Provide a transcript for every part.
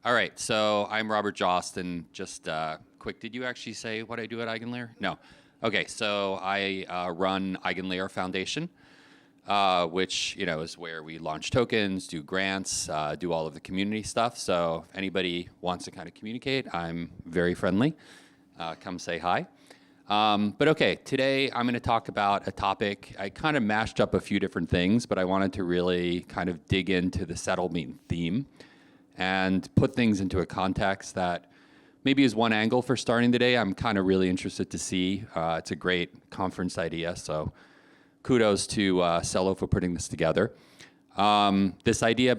All right, so I'm Robert Jost, and just quick, did you actually say what I do at Eigenlayer? No. Okay, so I run Eigenlayer Foundation, which is where we launch tokens, do grants, do all of the community stuff. So if anybody wants to kind of communicate, I'm very friendly. Come say hi. But okay, today I'm going to talk about a topic. I kind of mashed up a few different things, but I wanted to really kind of dig into the settlement theme and put things into a context that maybe is one angle for starting the day. I'm kind of really interested to see. It's a great conference idea, so kudos to Celo for putting this together. This idea,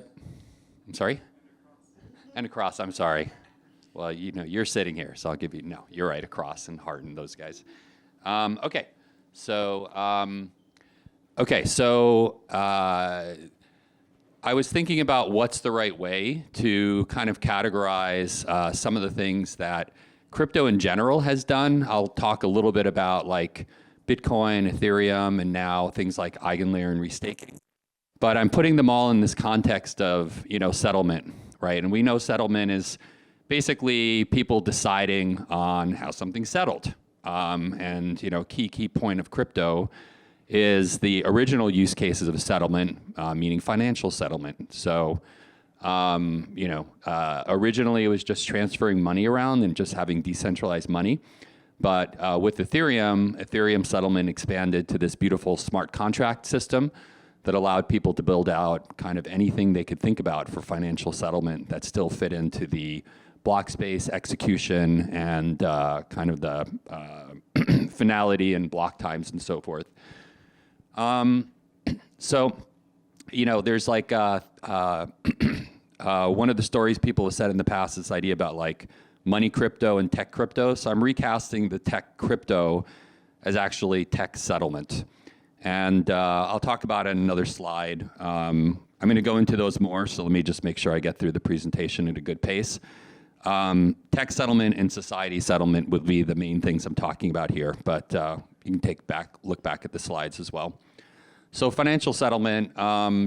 I'm sorry? And across, I'm sorry. Well, you're sitting here, so I'll give you, no, you're right, across and Hart and those guys. Okay, so I was thinking about what's the right way to kind of categorize some of the things that crypto in general has done. I'll talk a little bit about like Bitcoin, Ethereum, and now things like Eigenlayer and restaking. But I'm putting them all in this context of, settlement, right? And we know settlement is basically people deciding on how something's settled. And, key point of crypto is the original use cases of settlement, meaning financial settlement. So, originally it was just transferring money around and just having decentralized money. But with Ethereum settlement expanded to this beautiful smart contract system that allowed people to build out kind of anything they could think about for financial settlement that still fit into the blockspace execution and kind of the finality and block times and so forth. There's like one of the stories people have said in the past, this idea about like money crypto and tech crypto. So I'm recasting the tech crypto as actually tech settlement. And I'll talk about it in another slide. I'm going to go into those more, so let me just make sure I get through the presentation at a good pace. Tech settlement and society settlement would be the main things I'm talking about here, but you can look back at the slides as well. So financial settlement,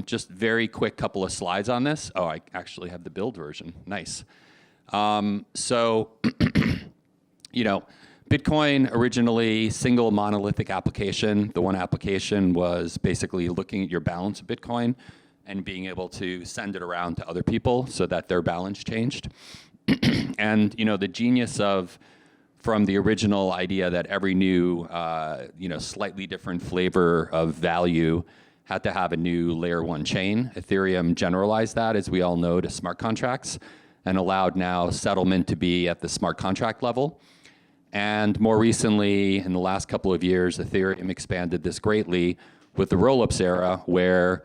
just very quick couple of slides on this. Oh, I actually have the build version. Nice. Bitcoin originally single monolithic application. The one application was basically looking at your balance of Bitcoin and being able to send it around to other people so that their balance changed. And the genius from the original idea that every new, slightly different flavor of value had to have a new layer one chain. Ethereum generalized that, as we all know, to smart contracts and allowed now settlement to be at the smart contract level. And more recently, in the last couple of years, Ethereum expanded this greatly with the rollups era where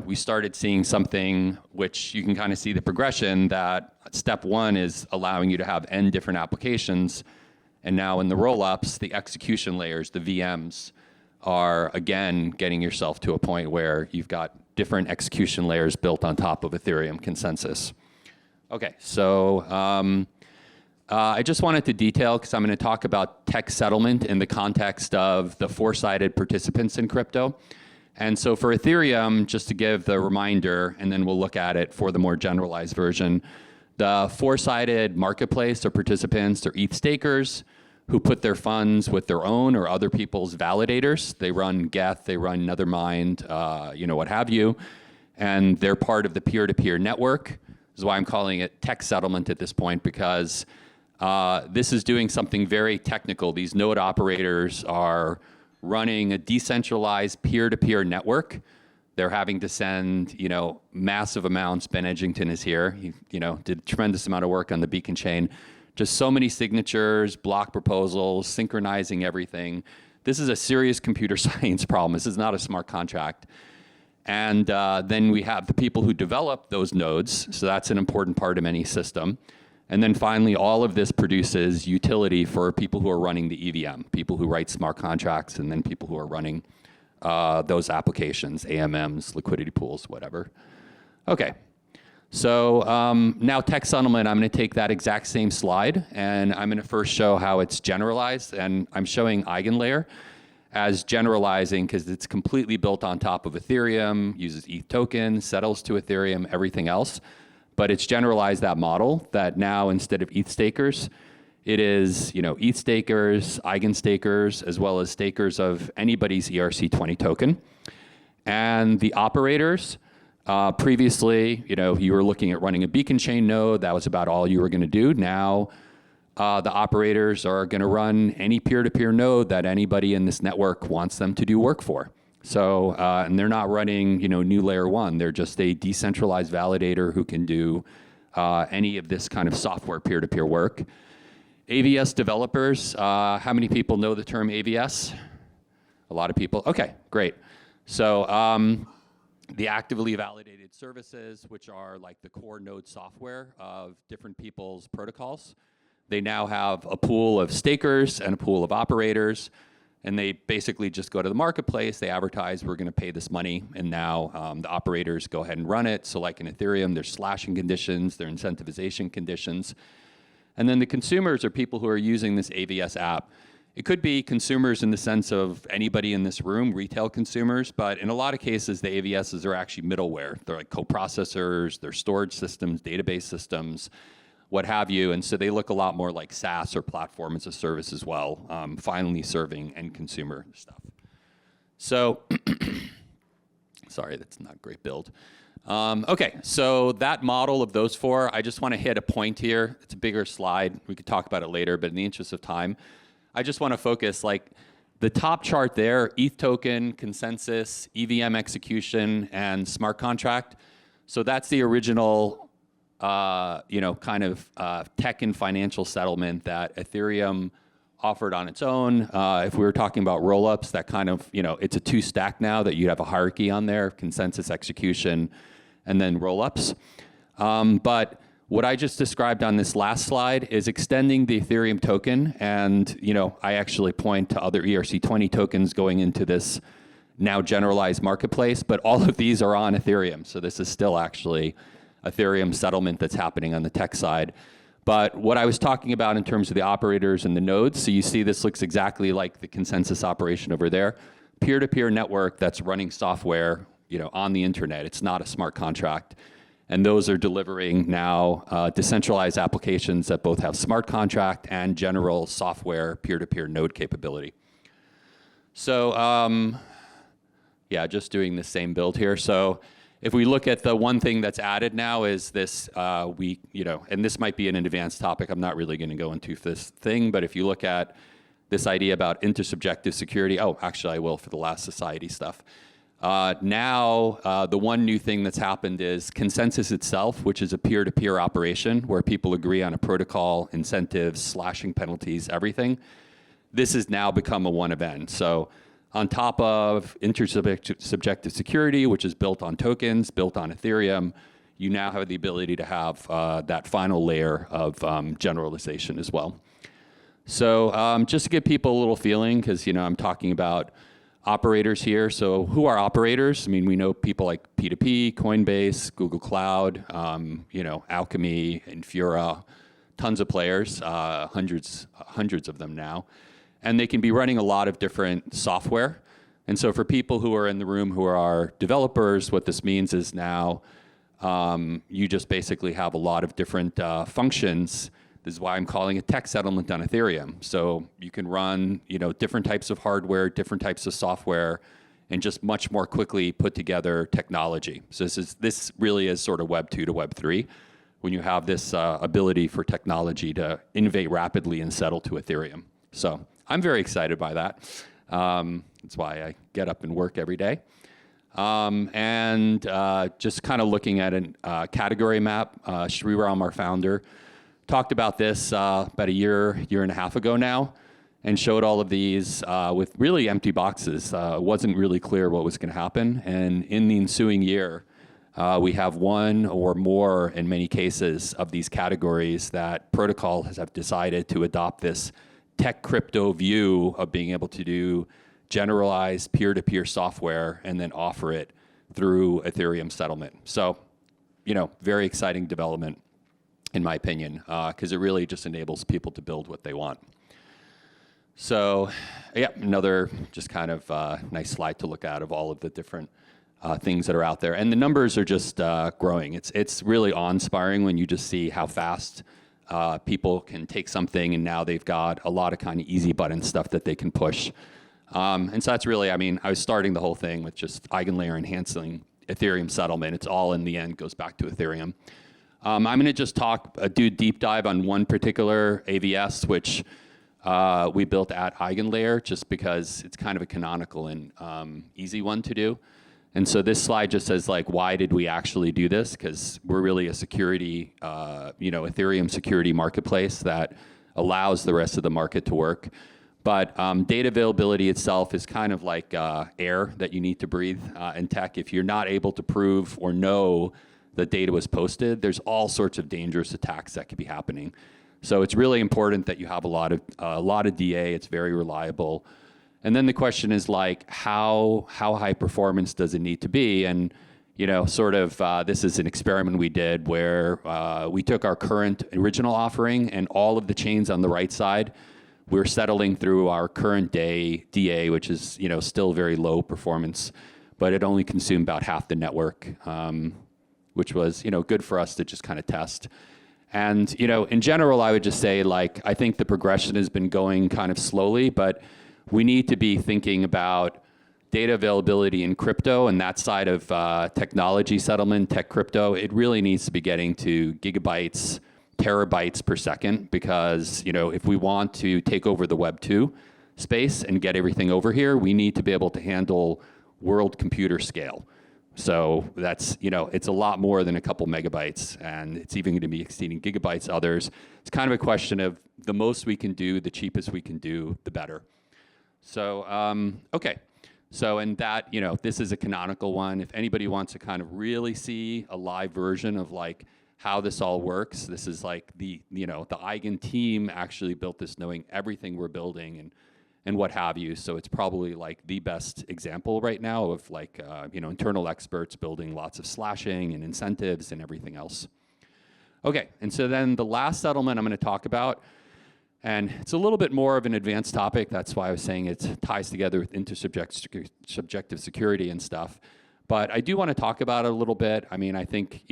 we started seeing something which you can kind of see the progression that step one is allowing you to have n different applications. And now in the rollups, the execution layers, the VMs, are again getting yourself to a point where you've got different execution layers built on top of Ethereum consensus. Okay, so I just wanted to detail, because I'm going to talk about tech settlement in the context of the four-sided participants in crypto. And so for Ethereum, just to give the reminder, and then we'll look at it for the more generalized version, the four-sided marketplace or participants are ETH stakers who put their funds with their own or other people's validators. They run Geth, they run Nethermind, what have you, and they're part of the peer-to-peer network. This is why I'm calling it tech settlement at this point, because this is doing something very technical. These node operators are running a decentralized peer-to-peer network. They're having to send, massive amounts. Ben Edgington is here. He, did a tremendous amount of work on the Beacon chain. Just so many signatures, block proposals, synchronizing everything. This is a serious computer science problem. This is not a smart contract. And then we have the people who develop those nodes. So that's an important part of any system. And then finally, all of this produces utility for people who are running the EVM, people who write smart contracts, and then people who are running those applications, AMMs, liquidity pools, whatever. Okay, so now tech settlement, I'm going to take that exact same slide, and I'm going to first show how it's generalized. And I'm showing Eigenlayer as generalizing because it's completely built on top of Ethereum, uses ETH tokens, settles to Ethereum, everything else. but it's generalized that model that now instead of ETH stakers, it is ETH stakers, Eigen stakers, as well as stakers of anybody's ERC20 token. And the operators, previously, you were looking at running a beacon chain node. That was about all you were going to do. Now, the operators are going to run any peer-to-peer node that anybody in this network wants them to do work for. So, and they're not running, new layer one. They're just a decentralized validator who can do any of this kind of software peer-to-peer work. AVS developers, how many people know the term AVS? A lot of people. Okay, great. So the actively validated services, which are like the core node software of different people's protocols, they now have a pool of stakers and a pool of operators, and they basically just go to the marketplace, they advertise, we're going to pay this money, and now the operators go ahead and run it. So like in Ethereum, there's slashing conditions, there's incentivization conditions. And then the consumers are people who are using this AVS app. It could be consumers in the sense of anybody in this room, retail consumers, but in a lot of cases, the AVSs are actually middleware. They're like coprocessors, they're storage systems, database systems, what have you. And so they look a lot more like SaaS or platform as a service as well, finally serving end consumer stuff. So, sorry, that's not a great build. Okay, so that model of those four, I just want to hit a point here. It's a bigger slide. We could talk about it later, but in the interest of time, I just want to focus, like the top chart there, ETH token, consensus, EVM execution, and smart contract. So that's the original, kind of tech and financial settlement that Ethereum offered on its own. If we were talking about rollups, that kind of, it's a two-stack now that you have a hierarchy on there, consensus, execution, and then rollups. But what I just described on this last slide is extending the Ethereum token, and I actually point to other ERC20 tokens going into this now generalized marketplace, but all of these are on Ethereum. So this is still actually Ethereum settlement that's happening on the tech side. But what I was talking about in terms of the operators and the nodes, so you see this looks exactly like the consensus operation over there. Peer-to-peer network that's running software on the internet. It's not a smart contract. And those are delivering now decentralized applications that both have smart contract and general software peer-to-peer node capability. So yeah, just doing the same build here. So if we look at the one thing that's added now is this, and this might be an advanced topic. I'm not really going to go into this thing, but if you look at this idea about intersubjective security, oh, actually I will for the last society stuff. Now, the one new thing that's happened is consensus itself, which is a peer-to-peer operation where people agree on a protocol, incentives, slashing penalties, everything. This has now become a one event. So on top of intersubjective security, which is built on tokens, built on Ethereum, you now have the ability to have that final layer of generalization as well. So just to give people a little feeling, because I'm talking about operators here. So who are operators? I mean, we know people like P2P, Coinbase, Google Cloud, Alchemy, Infura, tons of players, hundreds of them now. And they can be running a lot of different software. And so for people who are in the room who are developers, what this means is now you just basically have a lot of different functions. This is why I'm calling it tech settlement on Ethereum. So you can run, different types of hardware, different types of software, and just much more quickly put together technology. So this really is sort of Web 2 to Web 3, when you have this ability for technology to innovate rapidly and settle to Ethereum. So I'm very excited by that. That's why I get up and work every day. And just kind of looking at a category map, Sriram, our founder, talked about this about a year and a half ago now, and showed all of these with really empty boxes. It wasn't really clear what was going to happen. And in the ensuing year, we have one or more, in many cases, of these categories that protocols have decided to adopt this tech crypto view of being able to do generalized peer-to-peer software and then offer it through Ethereum settlement. So, very exciting development, in my opinion, because it really just enables people to build what they want. So, yeah, another just kind of nice slide to look at of all of the different things that are out there. And the numbers are just growing. It's really awe-inspiring when you just see how fast people can take something and now they've got a lot of kind of easy button stuff that they can push. And so that's really, I mean, I was starting the whole thing with just eigenlayer enhancing Ethereum settlement. It's all in the end goes back to Ethereum. I'm going to just do a deep dive on one particular AVS, which we built at Eigenlayer, just because it's kind of a canonical and easy one to do. And so this slide just says, like, why did we actually do this? Because we're really a security, Ethereum security marketplace that allows the rest of the market to work. But data availability itself is kind of like air that you need to breathe in tech. If you're not able to prove or know that data was posted, there's all sorts of dangerous attacks that could be happening. So it's really important that you have a lot of DA. It's very reliable. And then the question is, like, how high performance does it need to be? And this is an experiment we did where we took our current original offering and all of the chains on the right side. We're settling through our current day DA, which is still very low performance, but it only consumed about half the network, which was good for us to just kind of test. And in general, I would just say, like, I think the progression has been going kind of slowly, but we need to be thinking about data availability in crypto and that side of technology settlement, tech crypto. It really needs to be getting to gigabytes, terabytes per second, because if we want to take over the Web 2 space and get everything over here, we need to be able to handle world computer scale. So that's, it's a lot more than a couple megabytes, and it's even going to be exceeding gigabytes others. It's kind of a question of the most we can do, the cheapest we can do, the better. So, okay. So, and that, this is a canonical one. If anybody wants to kind of really see a live version of, like, how this all works, this is like the Eigen team actually built this knowing everything we're building and what have you. So it's probably like the best example right now of, like, internal experts building lots of slashing and incentives and everything else. Okay, and so then the last settlement I'm going to talk about, and it's a little bit more of an advanced topic. That's why I was saying it ties together with intersubjective security and stuff. But I do want to talk about it a little bit. I mean, I think,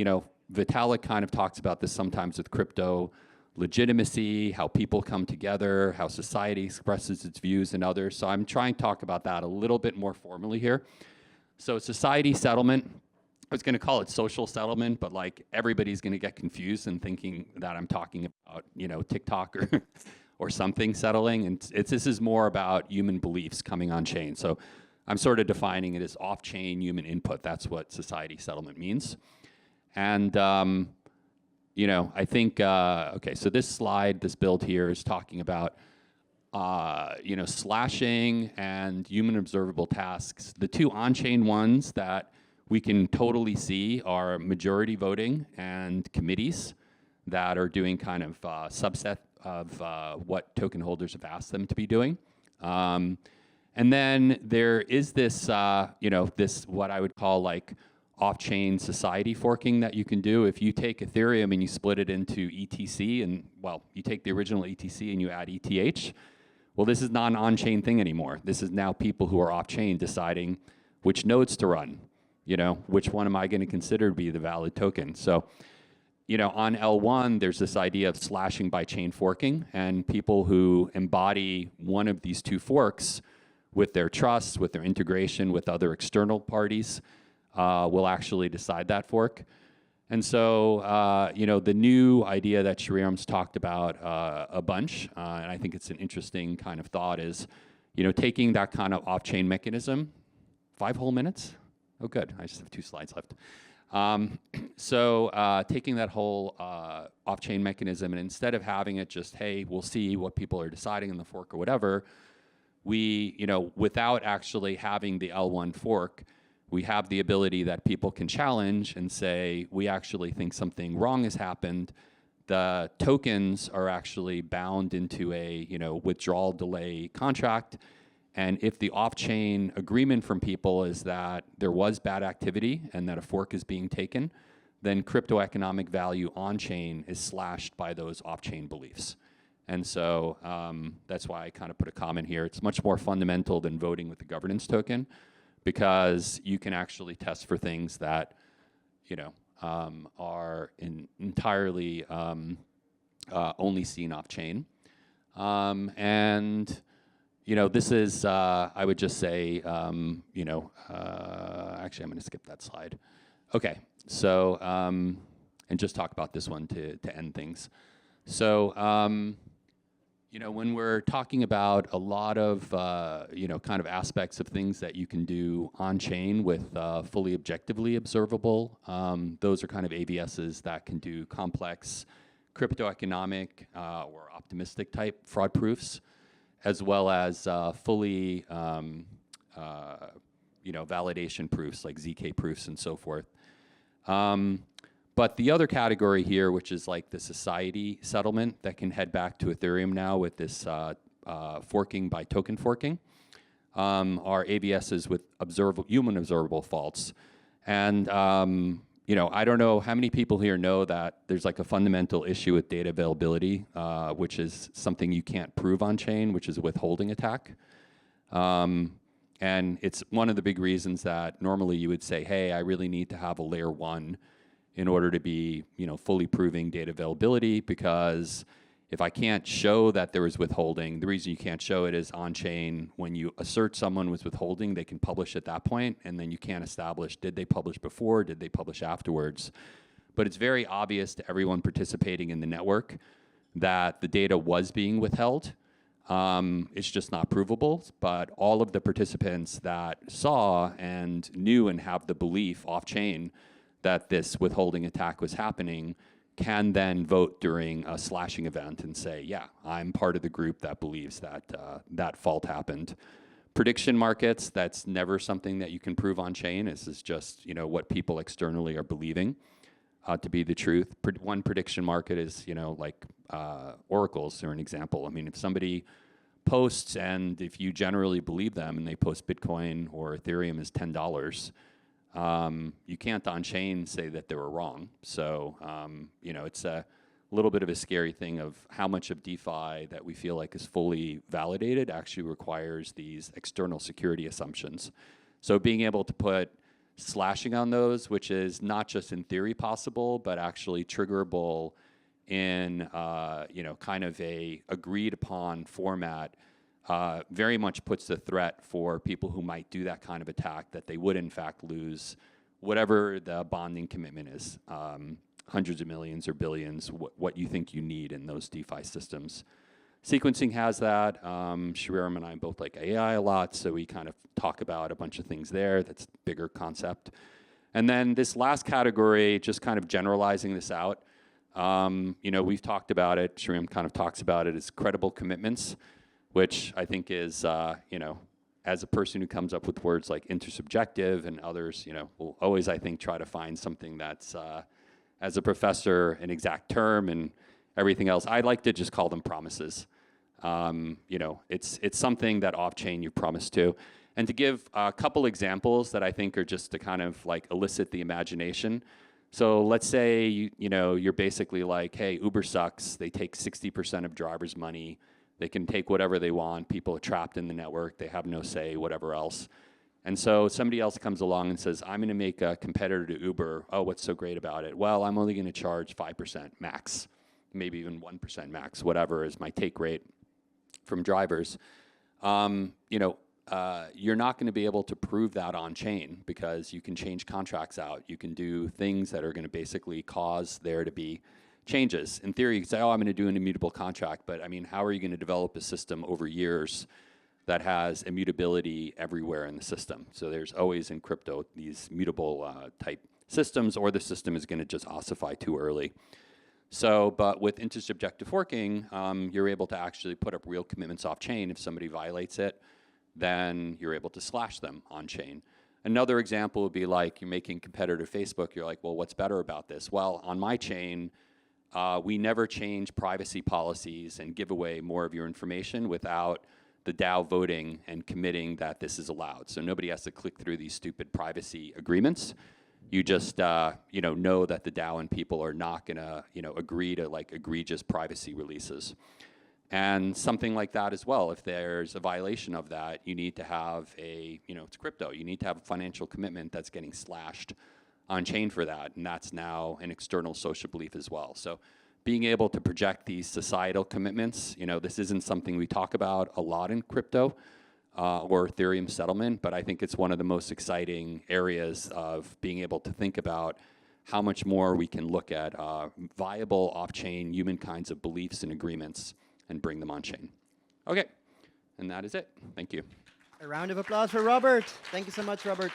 Vitalik kind of talks about this sometimes with crypto legitimacy, how people come together, how society expresses its views and others. So I'm trying to talk about that a little bit more formally here. So society settlement, I was going to call it social settlement, but, like, everybody's going to get confused and thinking that I'm talking about, TikTok or something settling. And this is more about human beliefs coming on chain. So I'm sort of defining it as off-chain human input. That's what society settlement means. And I think, okay, so this slide, this build here is talking about, slashing and human observable tasks. The two on-chain ones that we can totally see are majority voting and committees that are doing kind of subset of what token holders have asked them to be doing. And then there is this, this what I would call, like, off-chain society forking that you can do. If you take Ethereum and you split it into ETC, and, well, you take the original ETC and you add ETH, well, this is not an on-chain thing anymore. This is now people who are off-chain deciding which nodes to run. Which one am I going to consider to be the valid token? So, on L1, there's this idea of slashing by chain forking, and people who embody one of these two forks with their trust, with their integration with other external parties, will actually decide that fork. And so, the new idea that Shriram's talked about a bunch, and I think it's an interesting kind of thought, is, taking that kind of off-chain mechanism. 5 whole minutes? Oh, good. I just have 2 slides left. Taking that whole off-chain mechanism, and instead of having it just, hey, we'll see what people are deciding in the fork or whatever, we, without actually having the L1 fork, we have the ability that people can challenge and say, we actually think something wrong has happened. The tokens are actually bound into a withdrawal delay contract. And if the off-chain agreement from people is that there was bad activity and that a fork is being taken, then crypto economic value on-chain is slashed by those off-chain beliefs. And so that's why I kind of put a comment here. It's much more fundamental than voting with the governance token. because you can actually test for things that, are entirely only seen off chain. And this is, I would just say, actually, I'm going to skip that slide. Okay, so, and just talk about this one to end things. So, when we're talking about a lot of, kind of aspects of things that you can do on chain with fully objectively observable, those are kind of AVSs that can do complex cryptoeconomic or optimistic type fraud proofs, as well as fully, validation proofs like ZK proofs and so forth. But the other category here, which is like the society settlement that can head back to Ethereum now with this forking by token forking, are AVSs with human observable faults. And I don't know how many people here know that there's like a fundamental issue with data availability, which is something you can't prove on chain, which is a withholding attack. And it's one of the big reasons that normally you would say, hey, I really need to have a layer 1 in order to be, fully proving data availability, because if I can't show that there was withholding, the reason you can't show it is on chain, when you assert someone was withholding, they can publish at that point, and then you can't establish, did they publish before, did they publish afterwards? But it's very obvious to everyone participating in the network that the data was being withheld. It's just not provable, but all of the participants that saw and knew and have the belief off-chain that this withholding attack was happening can then vote during a slashing event and say, yeah, I'm part of the group that believes that that fault happened. Prediction markets, that's never something that you can prove on chain. This is just what people externally are believing to be the truth. One prediction market is like oracles are an example. I mean, if somebody posts and if you generally believe them and they post Bitcoin or Ethereum is $10, you can't on chain say that they were wrong. So, it's a little bit of a scary thing of how much of DeFi that we feel like is fully validated actually requires these external security assumptions. So being able to put slashing on those, which is not just in theory possible, but actually triggerable in, kind of a agreed upon format, very much puts the threat for people who might do that kind of attack that they would in fact lose whatever the bonding commitment is, hundreds of millions or billions, what you think you need in those DeFi systems. Sequencing has that. Shriram and I both like AI a lot, so we kind of talk about a bunch of things there. That's a bigger concept. And then this last category, just kind of generalizing this out, we've talked about it, Shriram kind of talks about it, is credible commitments, which I think is, as a person who comes up with words like intersubjective and others, will always, I think, try to find something that's, as a professor, an exact term and everything else. I like to just call them promises. It's something that off-chain you promise to. And to give a couple examples that I think are just to kind of like elicit the imagination. So let's say, you're basically like, hey, Uber sucks. They take 60% of drivers' money. They can take whatever they want. People are trapped in the network. They have no say, whatever else. And so somebody else comes along and says, I'm going to make a competitor to Uber. Oh, what's so great about it? Well, I'm only going to charge 5% max, maybe even 1% max, whatever is my take rate from drivers. You're not going to be able to prove that on chain because you can change contracts out. You can do things that are going to basically cause there to be changes. In theory, you could say, oh, I'm going to do an immutable contract, but I mean, how are you going to develop a system over years that has immutability everywhere in the system? So there's always in crypto these mutable type systems, or the system is going to just ossify too early. So, but with intersubjective forking, you're able to actually put up real commitments off chain. If somebody violates it, then you're able to slash them on chain. Another example would be like you're making competitor to Facebook. You're like, well, what's better about this? Well, on my chain, we never change privacy policies and give away more of your information without the DAO voting and committing that this is allowed. So nobody has to click through these stupid privacy agreements. You just know that the DAO and people are not going to agree to like egregious privacy releases. And something like that as well, if there's a violation of that, you need to have it's crypto, you need to have a financial commitment that's getting slashed on chain for that. And that's now an external social belief as well. So being able to project these societal commitments, this isn't something we talk about a lot in crypto or Ethereum settlement, but I think it's one of the most exciting areas of being able to think about how much more we can look at viable off-chain human kinds of beliefs and agreements and bring them on chain. Okay, and that is it. Thank you. A round of applause for Robert. Thank you so much, Robert.